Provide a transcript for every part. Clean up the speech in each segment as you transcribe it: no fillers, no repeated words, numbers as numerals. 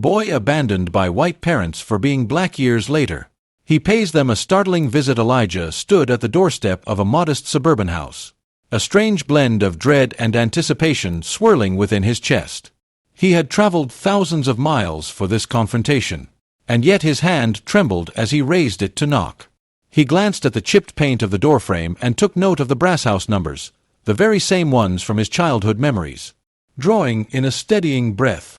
Boy abandoned by white parents for being black years later. He pays them a startling visit. Elijah stood at the doorstep of a modest suburban house, a strange blend of dread and anticipation swirling within his chest. He had traveled thousands of miles for this confrontation, and yet his hand trembled as he raised it to knock. He glanced at the chipped paint of the doorframe and took note of the brass house numbers, the very same ones from his childhood memories. Drawing in a steadying breath,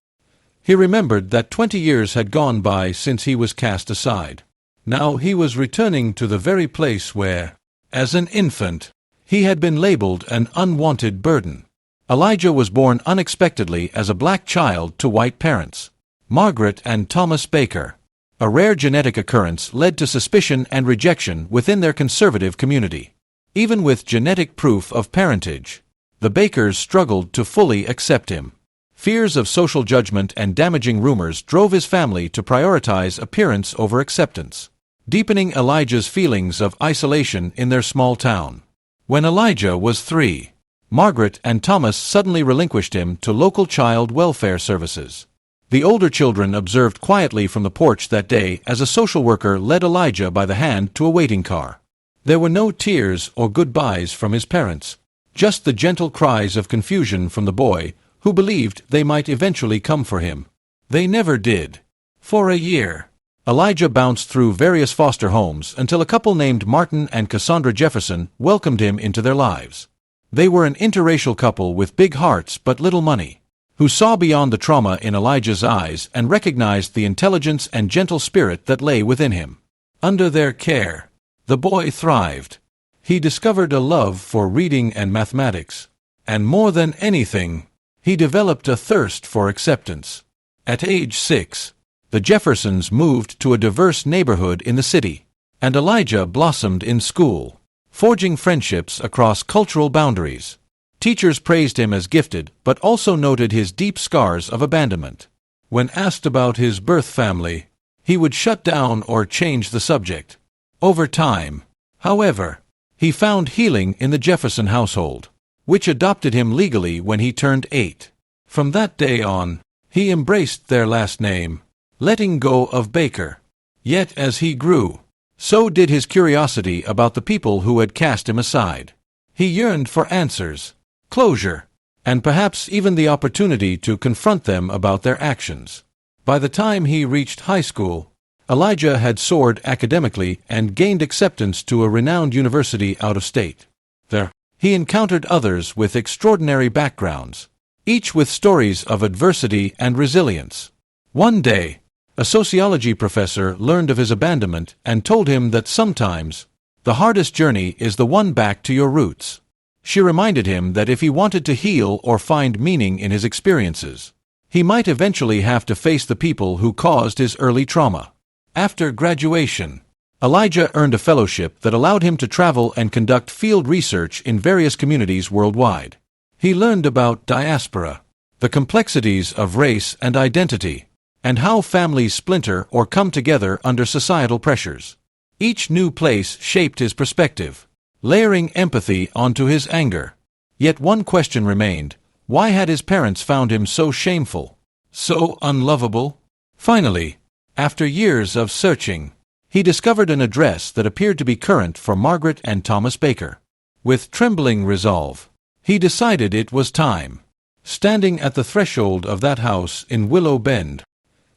he remembered that 20 years had gone by since he was cast aside. Now he was returning to the very place where, as an infant, he had been labeled an unwanted burden. Elijah was born unexpectedly as a black child to white parents, Margaret and Thomas Baker. A rare genetic occurrence led to suspicion and rejection within their conservative community. Even with genetic proof of parentage, the Bakers struggled to fully accept him. Fears of social judgment and damaging rumors drove his family to prioritize appearance over acceptance, deepening Elijah's feelings of isolation in their small town. When Elijah was 3, Margaret and Thomas suddenly relinquished him to local child welfare services. The older children observed quietly from the porch that day as a social worker led Elijah by the hand to a waiting car. There were no tears or goodbyes from his parents, just the gentle cries of confusion from the boy, who believed they might eventually come for him. They never did. For a year, Elijah bounced through various foster homes until a couple named Martin and Cassandra Jefferson welcomed him into their lives. They were an interracial couple with big hearts but little money, who saw beyond the trauma in Elijah's eyes and recognized the intelligence and gentle spirit that lay within him. Under their care, the boy thrived. He discovered a love for reading and mathematics, and more than anything, he developed a thirst for acceptance. At age 6, the Jeffersons moved to a diverse neighborhood in the city, and Elijah blossomed in school, forging friendships across cultural boundaries. Teachers praised him as gifted, but also noted his deep scars of abandonment. When asked about his birth family, he would shut down or change the subject. Over time, however, he found healing in the Jefferson household, which adopted him legally when he turned 8. From that day on, he embraced their last name, letting go of Baker. Yet as he grew, so did his curiosity about the people who had cast him aside. He yearned for answers, closure, and perhaps even the opportunity to confront them about their actions. By the time he reached high school, Elijah had soared academically and gained acceptance to a renowned university out of state. There, he encountered others with extraordinary backgrounds, each with stories of adversity and resilience. One day, a sociology professor learned of his abandonment and told him that sometimes, the hardest journey is the one back to your roots. She reminded him that if he wanted to heal or find meaning in his experiences, he might eventually have to face the people who caused his early trauma. After graduation, Elijah earned a fellowship that allowed him to travel and conduct field research in various communities worldwide. He learned about diaspora, the complexities of race and identity, and how families splinter or come together under societal pressures. Each new place shaped his perspective, layering empathy onto his anger. Yet one question remained: why had his parents found him so shameful, so unlovable? Finally, after years of searching, he discovered an address that appeared to be current for Margaret and Thomas Baker. With trembling resolve, he decided it was time. Standing at the threshold of that house in Willow Bend,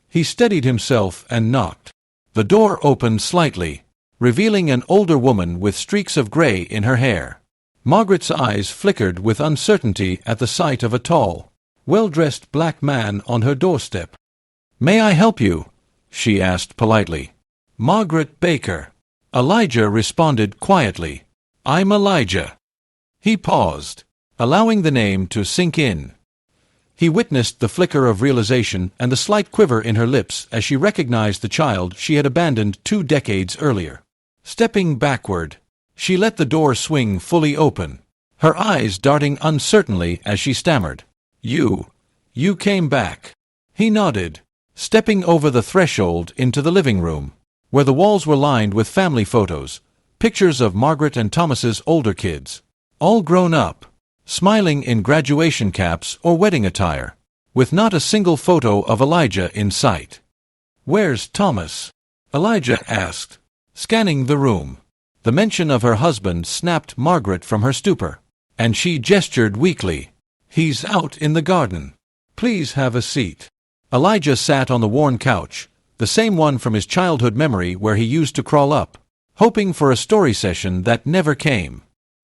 he steadied himself and knocked. The door opened slightly, revealing an older woman with streaks of gray in her hair. Margaret's eyes flickered with uncertainty at the sight of a tall, well-dressed black man on her doorstep. "May I help you?" she asked politely. "Margaret Baker." Elijah responded quietly. "I'm Elijah." He paused, allowing the name to sink in. He witnessed the flicker of realization and the slight quiver in her lips as she recognized the child she had abandoned 2 decades earlier. Stepping backward, she let the door swing fully open, her eyes darting uncertainly as she stammered, You came back." He nodded, stepping over the threshold into the living room, where the walls were lined with family photos, pictures of Margaret and Thomas's older kids, all grown up, smiling in graduation caps or wedding attire. with not a single photo of Elijah in sight. "Where's Thomas?" Elijah asked, scanning the room. The mention of her husband snapped Margaret from her stupor, and she gestured weakly. "He's out in the garden. Please have a seat." Elijah sat on the worn couch, the same one from his childhood memory where he used to crawl up, hoping for a story session that never came.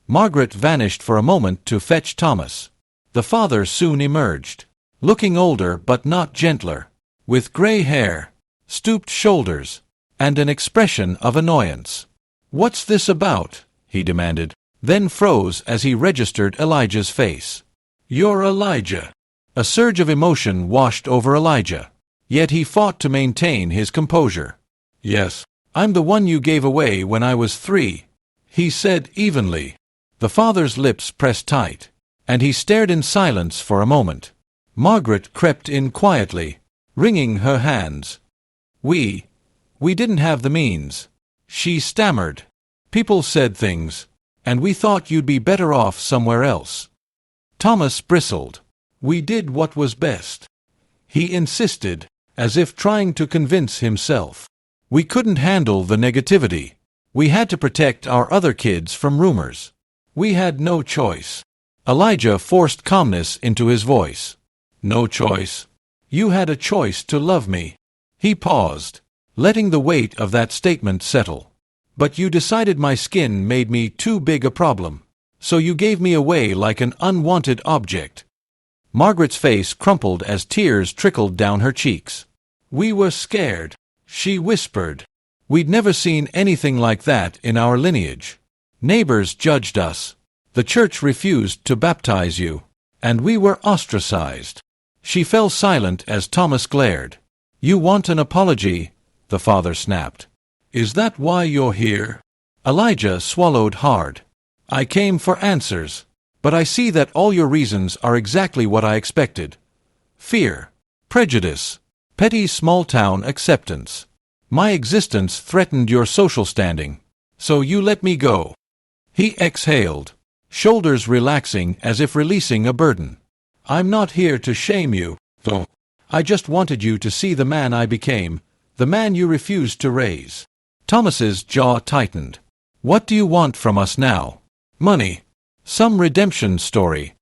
Margaret vanished for a moment to fetch Thomas. The father soon emerged, looking older but not gentler, with gray hair, stooped shoulders, and an expression of annoyance. "What's this about?" he demanded, then froze as he registered Elijah's face. "You're Elijah." A surge of emotion washed over Elijah, yet he fought to maintain his composure. "Yes, I'm the one you gave away when I was 3, he said evenly. The father's lips pressed tight, and he stared in silence for a moment. Margaret crept in quietly, wringing her hands. We didn't have the means," she stammered. "People said things, and we thought you'd be better off somewhere else." Thomas bristled. "We did what was best," he insisted, as if trying to convince himself. "We couldn't handle the negativity. We had to protect our other kids from rumors. We had no choice." Elijah forced calmness into his voice. "No choice? You had a choice to love me." He paused, letting the weight of that statement settle. "But you decided my skin made me too big a problem, so you gave me away like an unwanted object." Margaret's face crumpled as tears trickled down her cheeks. "We were scared," she whispered. "We'd never seen anything like that in our lineage. Neighbors judged us. The church refused to baptize you, and we were ostracized." She fell silent as Thomas glared. "You want an apology?" the father snapped. "Is that why you're here?" Elijah swallowed hard. "I came for answers. But I see that all your reasons are exactly what I expected. Fear, prejudice, petty small-town acceptance. My existence threatened your social standing, so you let me go." He exhaled, shoulders relaxing as if releasing a burden. "I'm not here to shame you, though. I just wanted you to see the man I became, the man you refused to raise." Thomas's jaw tightened. "What do you want from us now? Money? Some redemption story?"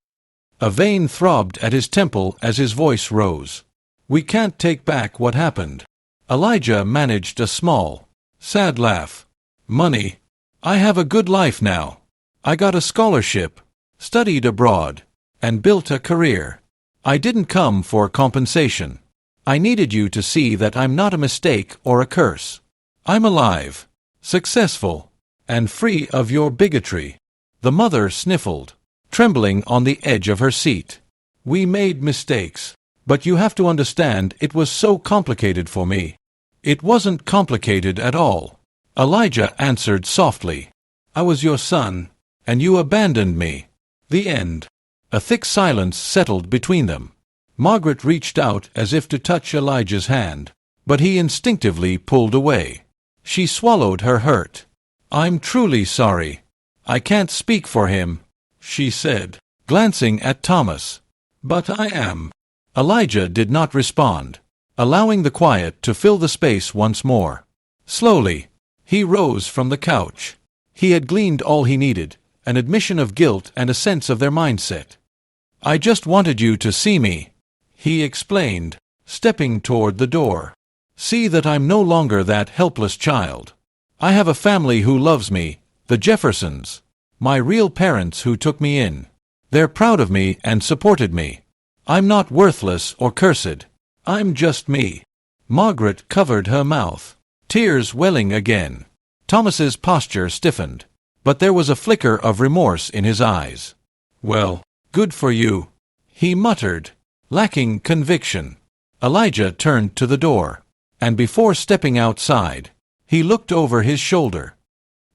A vein throbbed at his temple as his voice rose. "We can't take back what happened." Elijah managed a small, sad laugh. "Money? I have a good life now. I got a scholarship, studied abroad, and built a career. I didn't come for compensation. I needed you to see that I'm not a mistake or a curse. I'm alive, successful, and free of your bigotry." The mother sniffled, trembling on the edge of her seat. "We made mistakes, but you have to understand it was so complicated for me." "It wasn't complicated at all," Elijah answered softly. "I was your son, and you abandoned me." The end. A thick silence settled between them. Margaret reached out as if to touch Elijah's hand, but he instinctively pulled away. She swallowed her hurt. "I'm truly sorry. I can't speak for him," she said, glancing at Thomas. "But I am." Elijah did not respond, allowing the quiet to fill the space once more. Slowly, he rose from the couch. He had gleaned all he needed, an admission of guilt and a sense of their mindset. "I just wanted you to see me," he explained, stepping toward the door. "See that I'm no longer that helpless child. I have a family who loves me, the Jeffersons, my real parents who took me in. They're proud of me and supported me. I'm not worthless or cursed. I'm just me." Margaret covered her mouth, tears welling again. Thomas's posture stiffened, but there was a flicker of remorse in his eyes. "Well, good for you," he muttered, lacking conviction. Elijah turned to the door, and before stepping outside, he looked over his shoulder.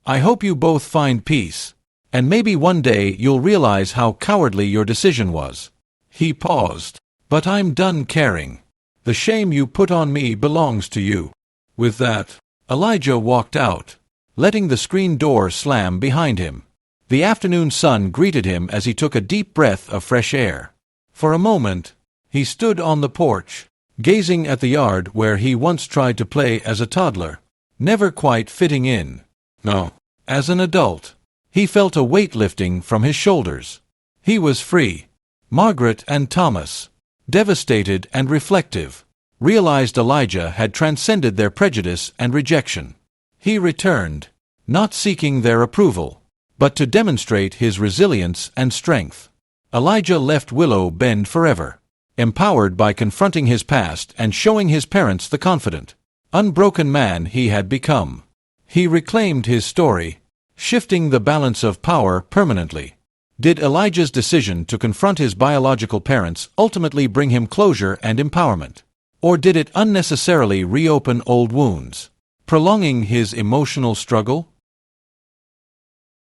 "I hope you both find peace, and maybe one day you'll realize how cowardly your decision was." He paused. "But I'm done caring. The shame you put on me belongs to you." With that, Elijah walked out, letting the screen door slam behind him. The afternoon sun greeted him as he took a deep breath of fresh air. For a moment, He stood on the porch, gazing at the yard where he once tried to play as a toddler, never quite fitting in. No. As an adult, he felt a weight lifting from his shoulders. He was free. Margaret and Thomas, devastated and reflective, realized Elijah had transcended their prejudice and rejection. He returned, not seeking their approval, but to demonstrate his resilience and strength. Elijah left Willow Bend forever, empowered by confronting his past and showing his parents the confident, unbroken man he had become. He reclaimed his story, shifting the balance of power permanently. Did Elijah's decision to confront his biological parents ultimately bring him closure and empowerment? Or did it unnecessarily reopen old wounds, prolonging his emotional struggle?